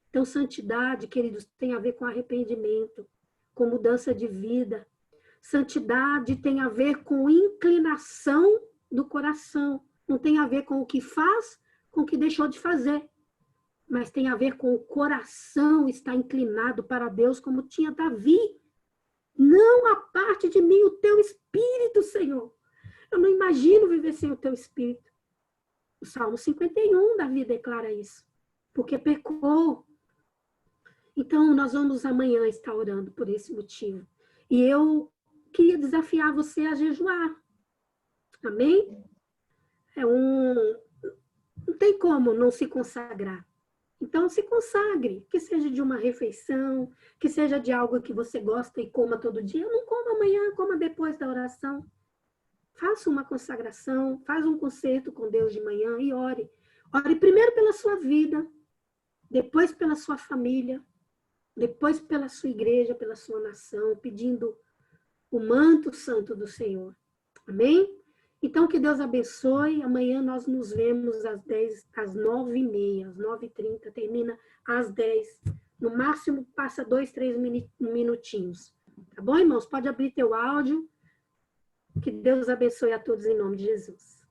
Speaker 1: Então, santidade, queridos, tem a ver com arrependimento, com mudança de vida. Santidade tem a ver com inclinação do coração. Não tem a ver com o que faz, com o que deixou de fazer. Mas tem a ver com o coração estar inclinado para Deus, como tinha Davi. Não aparte de mim o teu espírito, Senhor. Eu não imagino viver sem o teu espírito. O Salmo 51, Davi declara isso. Porque pecou. Então, nós vamos amanhã estar orando por esse motivo. E eu queria desafiar você a jejuar. Amém? Não tem como não se consagrar. Então, se consagre, que seja de uma refeição, que seja de algo que você gosta e coma todo dia. Não coma amanhã, coma depois da oração. Faça uma consagração, faz um concerto com Deus de manhã e ore. Ore primeiro pela sua vida, depois pela sua família, depois pela sua igreja, pela sua nação, pedindo o manto santo do Senhor. Amém? Então, que Deus abençoe. Amanhã nós nos vemos às 9h30, às 9h30, termina às 10. No máximo, passa 2, 3 minutinhos. Tá bom, irmãos? Pode abrir teu áudio. Que Deus abençoe a todos em nome de Jesus.